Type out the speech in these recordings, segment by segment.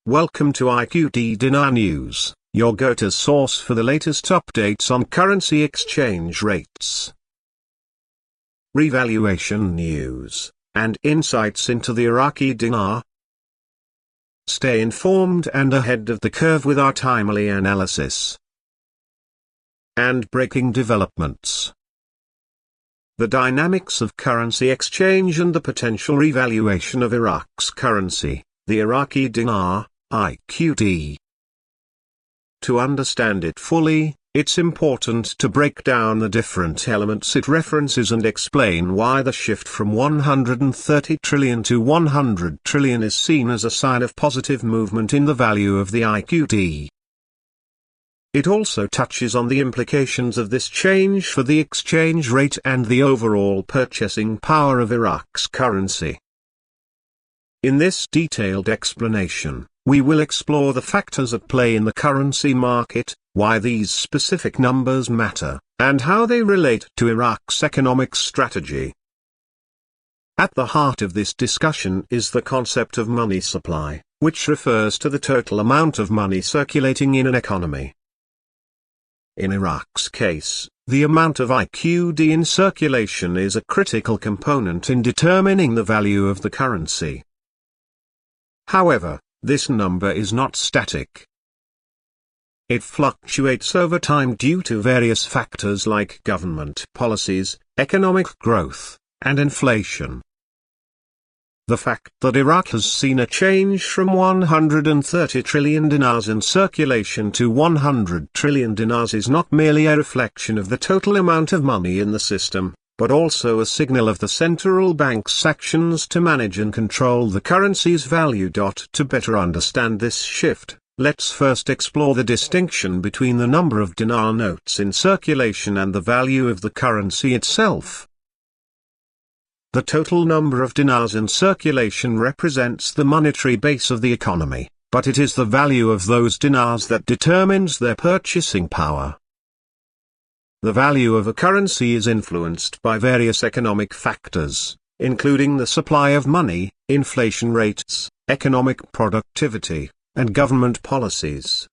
Welcome to IQD Dinar News, your go-to source for the latest updates on currency exchange rates, revaluation news, and insights into the Iraqi dinar. Stay informed and ahead of the curve with our timely analysis and breaking developments. The dynamics of currency exchange and the potential revaluation of Iraq's currency, the Iraqi dinar, IQD. To understand it fully, it's important to break down the different elements it references and explain why the shift from 130 trillion to 100 trillion is seen as a sign of positive movement in the value of the IQD. It also touches on the implications of this change for the exchange rate and the overall purchasing power of Iraq's currency. In this detailed explanation, we will explore the factors at play in the currency market, why these specific numbers matter, and how they relate to Iraq's economic strategy. At the heart of this discussion is the concept of money supply, which refers to the total amount of money circulating in an economy. In Iraq's case, the amount of IQD in circulation is a critical component in determining the value of the currency. However, this number is not static. It fluctuates over time due to various factors like government policies, economic growth, and inflation. The fact that Iraq has seen a change from 130 trillion dinars in circulation to 100 trillion dinars is not merely a reflection of the total amount of money in the system, but also a signal of the central bank's actions to manage and control the currency's value. To better understand this shift, let's first explore the distinction between the number of dinar notes in circulation and the value of the currency itself. The total number of dinars in circulation represents the monetary base of the economy, but it is the value of those dinars that determines their purchasing power. The value of a currency is influenced by various economic factors, including the supply of money, inflation rates, economic productivity, and government policies.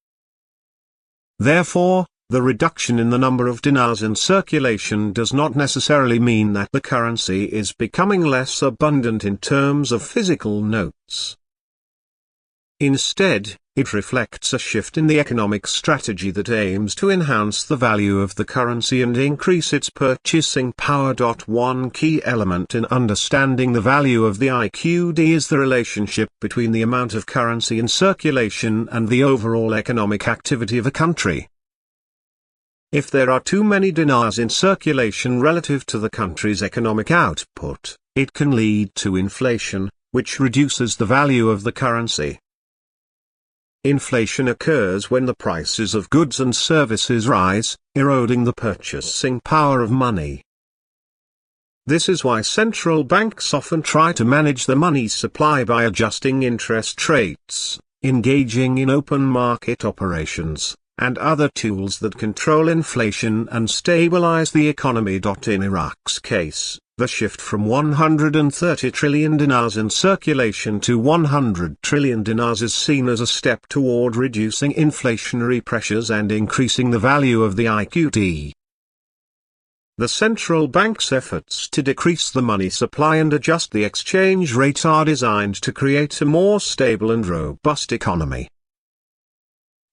Therefore, the reduction in the number of dinars in circulation does not necessarily mean that the currency is becoming less abundant in terms of physical notes. Instead, it reflects a shift in the economic strategy that aims to enhance the value of the currency and increase its purchasing power. One key element in understanding the value of the IQD is the relationship between the amount of currency in circulation and the overall economic activity of a country. If there are too many dinars in circulation relative to the country's economic output, it can lead to inflation, which reduces the value of the currency. Inflation occurs when the prices of goods and services rise, eroding the purchasing power of money. This is why central banks often try to manage the money supply by adjusting interest rates, engaging in open market operations, and other tools that control inflation and stabilize the economy. In Iraq's case, the shift from 130 trillion dinars in circulation to 100 trillion dinars is seen as a step toward reducing inflationary pressures and increasing the value of the IQD. The central bank's efforts to decrease the money supply and adjust the exchange rate are designed to create a more stable and robust economy.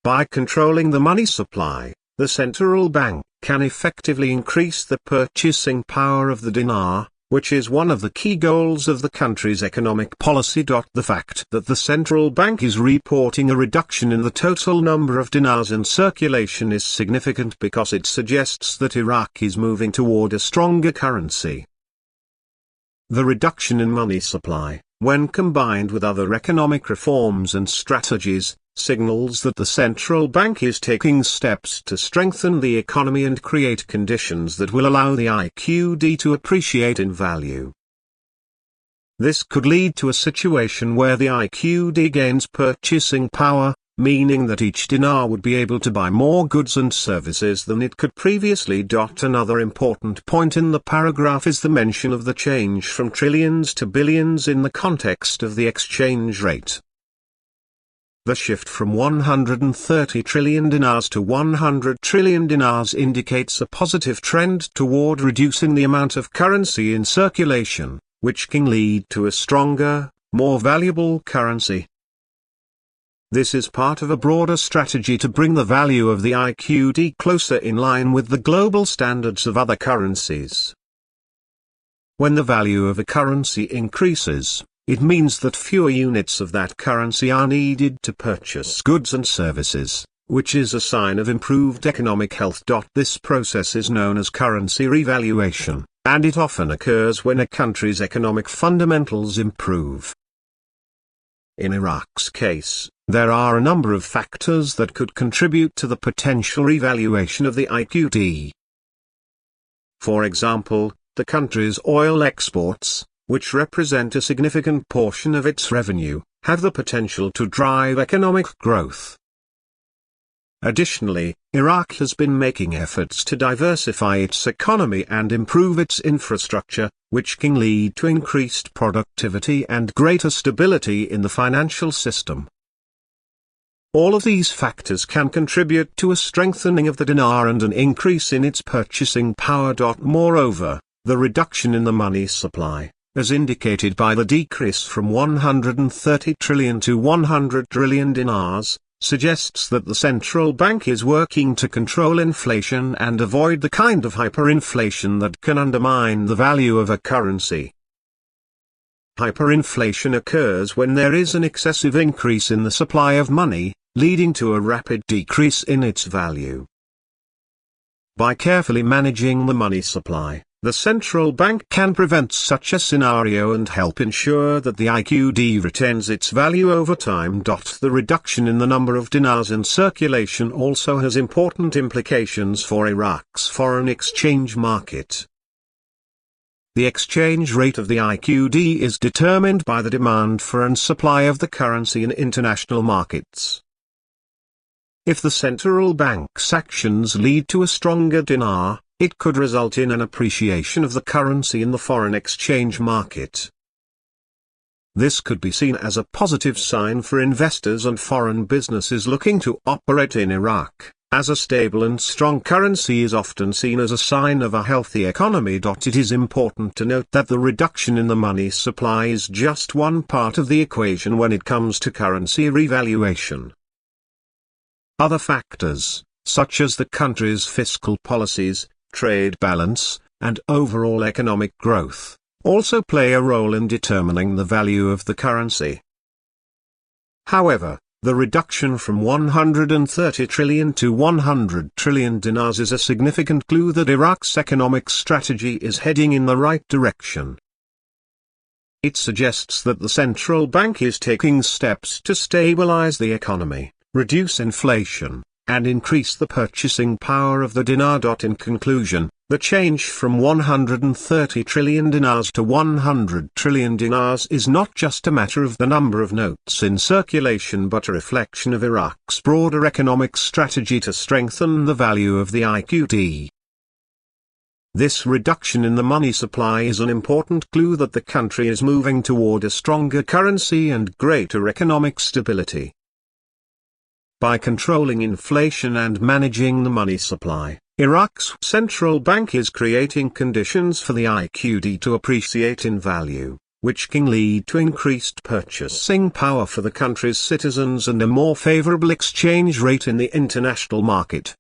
By controlling the money supply, the central bank can effectively increase the purchasing power of the dinar, which is one of the key goals of the country's economic policy. The fact that the central bank is reporting a reduction in the total number of dinars in circulation is significant because it suggests that Iraq is moving toward a stronger currency. The reduction in money supply, when combined with other economic reforms and strategies, signals that the central bank is taking steps to strengthen the economy and create conditions that will allow the IQD to appreciate in value. This could lead to a situation where the IQD gains purchasing power, meaning that each dinar would be able to buy more goods and services than it could previously. Another important point in the paragraph is the mention of the change from trillions to billions in the context of the exchange rate. The shift from 130 trillion dinars to 100 trillion dinars indicates a positive trend toward reducing the amount of currency in circulation, which can lead to a stronger, more valuable currency. This is part of a broader strategy to bring the value of the IQD closer in line with the global standards of other currencies. When the value of a currency increases, it means that fewer units of that currency are needed to purchase goods and services, which is a sign of improved economic health. This process is known as currency revaluation, and it often occurs when a country's economic fundamentals improve. In Iraq's case, there are a number of factors that could contribute to the potential revaluation of the IQD. For example, the country's oil exports, which represent a significant portion of its revenue, have the potential to drive economic growth. Additionally, Iraq has been making efforts to diversify its economy and improve its infrastructure, which can lead to increased productivity and greater stability in the financial system. All of these factors can contribute to a strengthening of the dinar and an increase in its purchasing power. Moreover, the reduction in the money supply, as indicated by the decrease from 130 trillion to 100 trillion dinars, suggests that the central bank is working to control inflation and avoid the kind of hyperinflation that can undermine the value of a currency. Hyperinflation occurs when there is an excessive increase in the supply of money, leading to a rapid decrease in its value. By carefully managing the money supply, the central bank can prevent such a scenario and help ensure that the IQD retains its value over time. The reduction in the number of dinars in circulation also has important implications for Iraq's foreign exchange market. The exchange rate of the IQD is determined by the demand for and supply of the currency in international markets. If the central bank's actions lead to a stronger dinar, it could result in an appreciation of the currency in the foreign exchange market. This could be seen as a positive sign for investors and foreign businesses looking to operate in Iraq, as a stable and strong currency is often seen as a sign of a healthy economy. It is important to note that the reduction in the money supply is just one part of the equation when it comes to currency revaluation. Other factors, such as the country's fiscal policies, trade balance, and overall economic growth, also play a role in determining the value of the currency. However, the reduction from 130 trillion to 100 trillion dinars is a significant clue that Iraq's economic strategy is heading in the right direction. It suggests that the central bank is taking steps to stabilize the economy, reduce inflation, and increase the purchasing power of the dinar. In conclusion, the change from 130 trillion dinars to 100 trillion dinars is not just a matter of the number of notes in circulation but a reflection of Iraq's broader economic strategy to strengthen the value of the IQD. This reduction in the money supply is an important clue that the country is moving toward a stronger currency and greater economic stability. By controlling inflation and managing the money supply, Iraq's central bank is creating conditions for the IQD to appreciate in value, which can lead to increased purchasing power for the country's citizens and a more favorable exchange rate in the international market.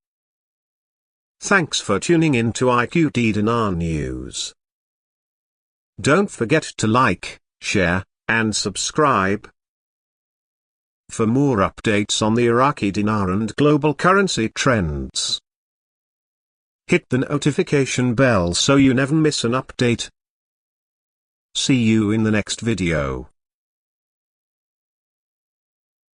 Thanks for tuning in to IQD Dinar News. Don't forget to like, share, and subscribe. For more updates on the Iraqi dinar and global currency trends, hit the notification bell so you never miss an update. See you in the next video.